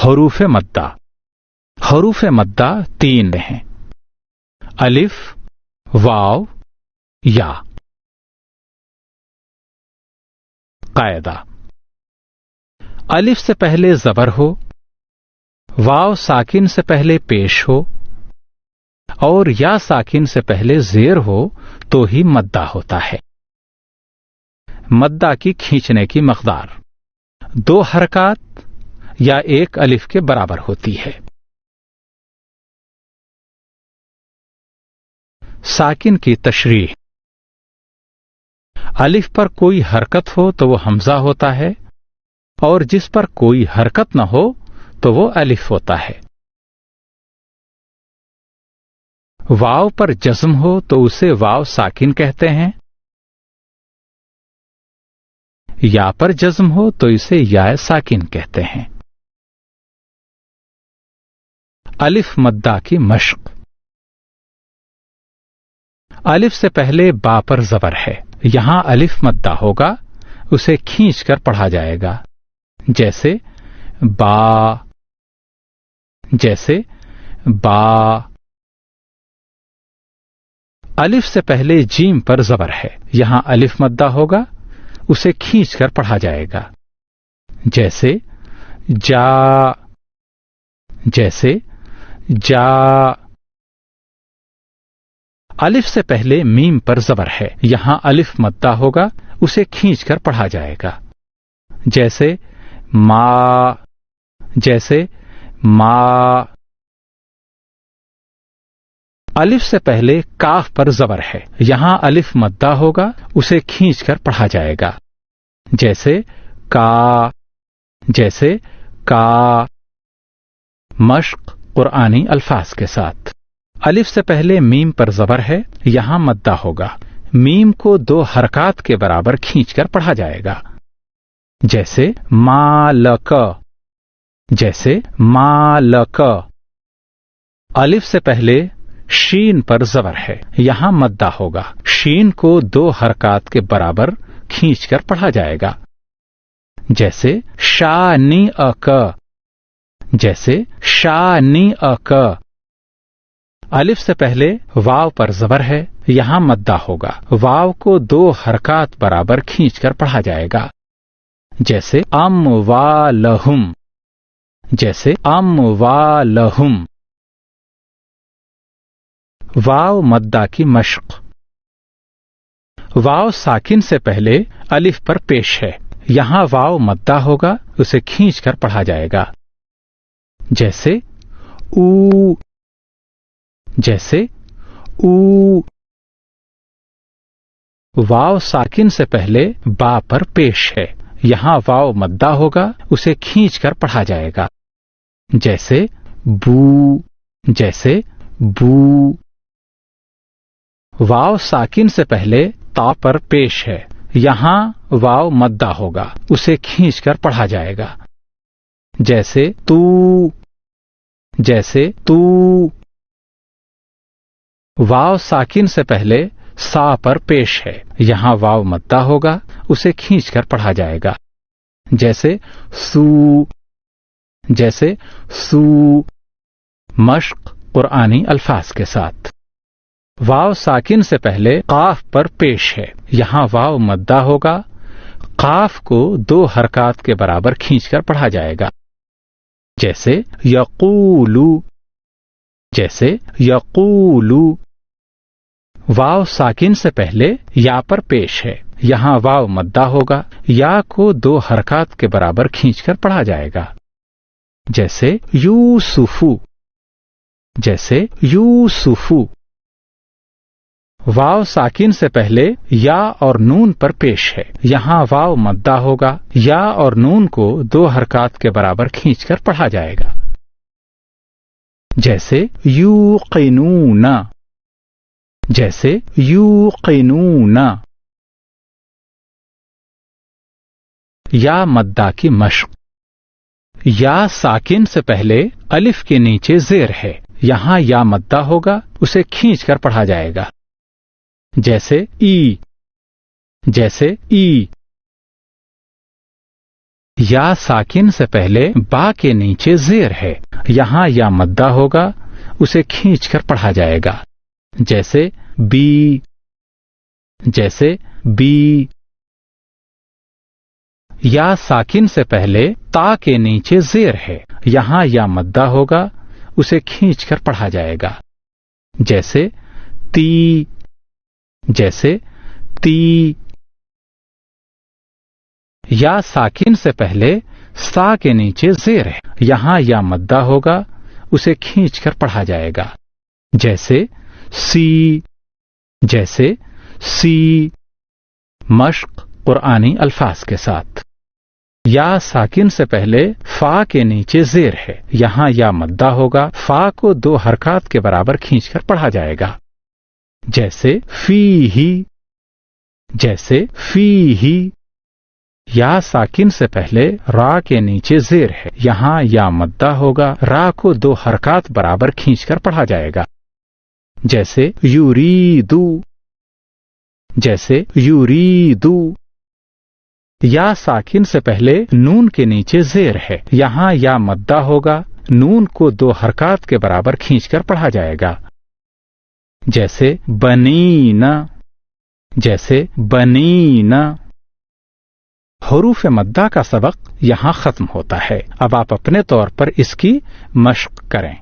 حروف مدہ. حروف مدہ 3 ہیں: الف، واو، یا. قاعدہ: الف سے پہلے زبر ہو، واو ساکن سے پہلے پیش ہو اور یا ساکن سے پہلے زیر ہو تو ہی مدہ ہوتا ہے. مدہ کی کھینچنے کی مقدار 2 حرکات یا 1 الف کے برابر ہوتی ہے. ساکن کی تشریح: الف پر کوئی حرکت ہو تو وہ حمزہ ہوتا ہے اور جس پر کوئی حرکت نہ ہو تو وہ الف ہوتا ہے. واو پر جزم ہو تو اسے واو ساکن کہتے ہیں. یا پر جزم ہو تو اسے یا ساکن کہتے ہیں. الف مدہ کی مشق: الف سے پہلے با پر زبر ہے. یہاں الف مدہ ہوگا، اسے کھینچ کر پڑھا جائے گا. جیسے با، جیسے با. الف سے پہلے جیم پر زبر ہے. یہاں الف مدہ ہوگا، اسے کھینچ کر پڑھا جائے گا. جیسے جا، جیسے جا. الف سے پہلے میم پر زبر ہے. یہاں الف مدہ ہوگا، اسے کھینچ کر پڑھا جائے گا. جیسے ما، جیسے ما. الف سے پہلے کاف پر زبر ہے. یہاں الف مدہ ہوگا، اسے کھینچ کر پڑھا جائے گا. جیسے کا، جیسے کا. مشق قرآنی الفاظ کے ساتھ: الف سے پہلے میم پر زبر ہے. یہاں مدہ ہوگا. میم کو 2 حرکات کے برابر کھینچ کر پڑھا جائے گا. جیسے مالک، جیسے مالک. الف سے پہلے شین پر زبر ہے. یہاں مدہ ہوگا. شین کو 2 حرکات کے برابر کھینچ کر پڑھا جائے گا. جیسے شانی اک، جیسے شانی اک. الف سے پہلے واو پر زبر ہے. یہاں مدہ ہوگا. واو کو 2 حرکات برابر کھینچ کر پڑھا جائے گا. جیسے اموالہم، جیسے اموالہم. واو مدہ کی مشق: واو ساکن سے پہلے الف پر پیش ہے. یہاں واو مدہ ہوگا، اسے کھینچ کر پڑھا جائے گا. جیسے او، جیسے او. واو ساکن سے پہلے با پر پیش ہے. یہاں واو مدہ ہوگا، اسے کھینچ کر پڑھا جائے گا. جیسے بو، جیسے بو. واو ساکن سے پہلے تا پر پیش ہے. یہاں واو مدہ ہوگا، اسے کھینچ کر پڑھا جائے گا. جیسے تو، جیسے تو. واو ساکن سے پہلے سا پر پیش ہے. یہاں واو مدہ ہوگا، اسے کھینچ کر پڑھا جائے گا. جیسے سو، جیسے سو. مشق قرآنی الفاظ کے ساتھ: واو ساکن سے پہلے قاف پر پیش ہے. یہاں واو مدہ ہوگا. قاف کو 2 حرکات کے برابر کھینچ کر پڑھا جائے گا. جیسے یقولو، جیسے یقولو. واو ساکن سے پہلے یا پر پیش ہے. یہاں واو مدہ ہوگا. یا کو 2 حرکات کے برابر کھینچ کر پڑھا جائے گا. جیسے یوسفو، جیسے یوسفو. واو ساکن سے پہلے یا اور نون پر پیش ہے. یہاں واو مدہ ہوگا. یا اور نون کو 2 حرکات کے برابر کھینچ کر پڑھا جائے گا. جیسے یوقنون، جیسے یوقنون. یا مدہ کی مشق: یا ساکن سے پہلے الف کے نیچے زیر ہے. یہاں یا مدہ ہوگا، اسے کھینچ کر پڑھا جائے گا. جیسے ای، جیسے ای. یا ساکن سے پہلے با کے نیچے زیر ہے، یہاں یا مدہ ہوگا، اسے کھینچ کر پڑھا جائے گا، جیسے بی، جیسے بی۔ یا ساکن سے پہلے تا کے نیچے زیر ہے، یہاں یا مدہ ہوگا، اسے کھینچ کر پڑھا جائے گا، جیسے تی، جیسے تی۔ یا ساکن سے پہلے سا کے نیچے زیر ہے، یہاں یا مدہ ہوگا، اسے کھینچ کر پڑھا جائے گا، جیسے سی، جیسے سی۔ مشق قرآنی الفاظ کے ساتھ۔ یا ساکن سے پہلے فا کے نیچے زیر ہے، یہاں یا مدہ ہوگا، فا کو 2 حرکات کے برابر کھینچ کر پڑھا جائے گا، جیسے فی ہی، جیسے فی ہی۔ یا ساکن سے پہلے را کے نیچے زیر ہے، یہاں یا مدہ ہوگا، را کو 2 حرکات برابر کھینچ کر پڑھا جائے گا، جیسے یریدو، جیسے یریدو۔ یا ساکن سے پہلے نون کے نیچے زیر ہے، یہاں یا مدہ ہوگا، نون کو 2 حرکات کے برابر کھینچ کر پڑھا جائے گا، جیسے بنینا، جیسے بنینا۔ حروف مدہ کا سبق یہاں ختم ہوتا ہے۔ اب آپ اپنے طور پر اس کی مشق کریں۔